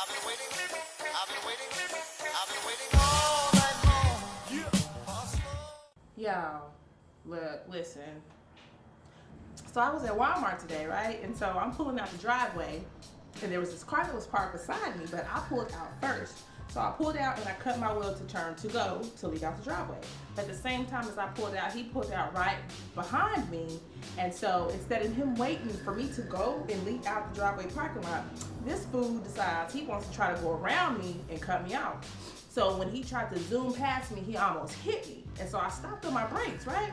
I've been waiting. I've been waiting. I've been waiting all night long. Y'all, look, listen. So I was at Walmart today, right? And so I'm pulling out the driveway, and there was this car that was parked beside me, but I pulled out first. So I pulled out and I cut my wheel to turn to go to leave out the driveway. But at the same time as I pulled out, he pulled out right behind me. And so instead of him waiting for me to go and leave out the driveway parking lot, this fool decides he wants to try to go around me and cut me out. So when he tried to zoom past me, he almost hit me. And so I stopped on my brakes, right?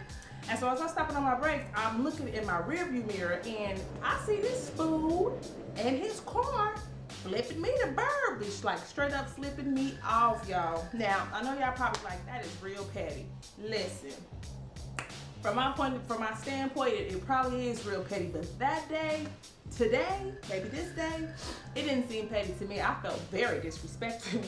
And so as I'm stopping on my brakes, I'm looking in my rearview mirror and I see this fool and his car flipping me the bird, bitch, like straight up flipping me off, y'all. Now, I know y'all probably like, that is real petty. Listen, from my standpoint, it probably is real petty, but that day, today, maybe this day, it didn't seem petty to me. I felt very disrespectful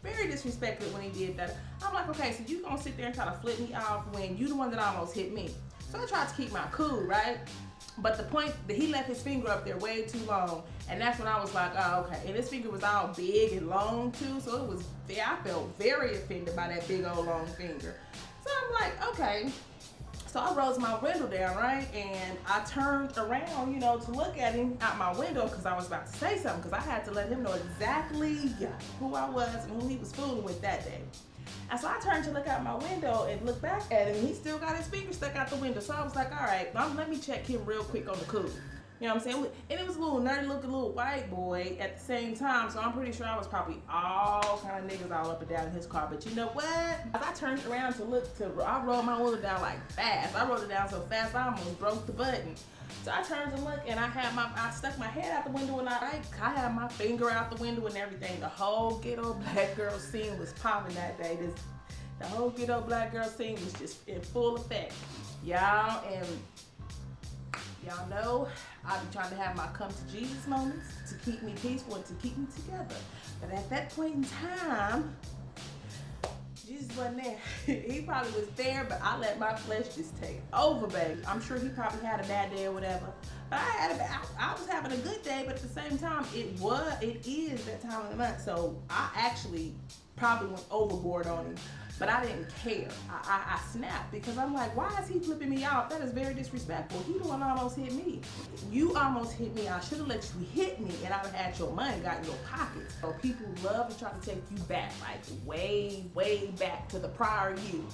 when he did that. I'm like, okay, so you gonna sit there and try to flip me off when you the one that almost hit me. So I tried to keep my cool, right? But the point that he left his finger up there way too long, and that's when I was like, oh, okay. And his finger was all big and long too, so it was, I felt very offended by that big old long finger. So I'm like, okay. So I rolled my window down, right? And I turned around, you know, to look at him out my window because I was about to say something, because I had to let him know exactly who I was and who he was fooling with that day. And so I turned to look out my window and look back at him. He still got his finger stuck out the window. So I was like, all right, let me check him real quick on the cool. You know what I'm saying? And it was a little nerdy looking little white boy at the same time. So I'm pretty sure I was probably all kind of niggas all up and down in his car. But you know what? As I turned around I rolled my window down like fast. I rolled it down so fast I almost broke the button. So I turned to look and I stuck my head out the window and I had my finger out the window and everything. The whole ghetto black girl scene was popping that day. The whole ghetto black girl scene was just in full effect. Y'all know I be trying to have my come to Jesus moments to keep me peaceful and to keep me together. But at that point in time, Jesus wasn't there. He probably was there, but I let my flesh just take over, baby. I'm sure he probably had a bad day or whatever. But I was having a good day, but at the same time, it is that time of the month. So I actually probably went overboard on him, but I didn't care. I snapped because I'm like, why is he flipping me off? That is very disrespectful. He the one almost hit me. You almost hit me. I should have let you hit me and I'd have had your money got in your pockets. So people love to try to take you back, like way, way back to the prior you.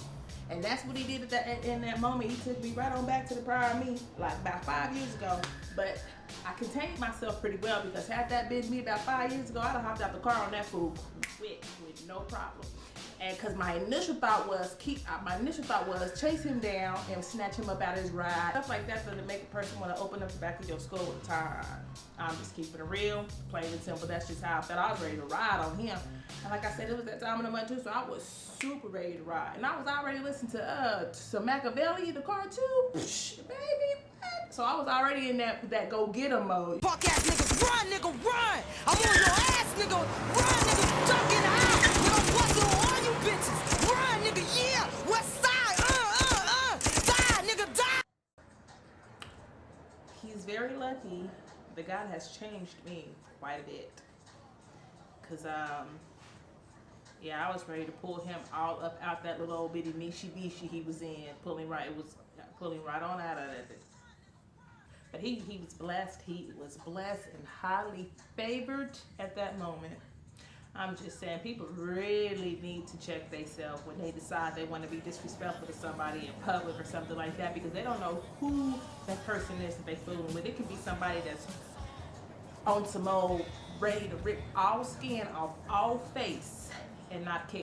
And that's what he did in that moment. He took me right on back to the prior me, like about 5 years ago. But I contained myself pretty well because had that been me about 5 years ago, I'd have hopped out the car on that fool quick with no problem. And because my initial thought was chase him down and snatch him up out of his ride. Stuff like that to make a person want to open up the back of your skull with a time. I'm just keeping it real, plain and simple. That's just how I felt. I was ready to ride on him. And like I said, it was that time of the month too, so I was super ready to ride. And I was already listening to some Machiavelli in the car too. Psh, baby, what? So I was already in that go get 'em mode. Fuck ass niggas, run, nigga, run! I'm on your ass, nigga, run, nigga, duck in the house, nigga, I'm busting on all you bitches, run, nigga, yeah, west side, die, nigga, die! He's very lucky that God has changed me quite a bit. Cause yeah, I was ready to pull him all up out that little old bitty niche he was in, pulling right on out of it. But he was blessed. He was blessed and highly favored at that moment. I'm just saying, people really need to check themselves when they decide they want to be disrespectful to somebody in public or something like that, because they don't know who that person is that they fooling with. It could be somebody that's on some old ready to rip all skin off all face and not care.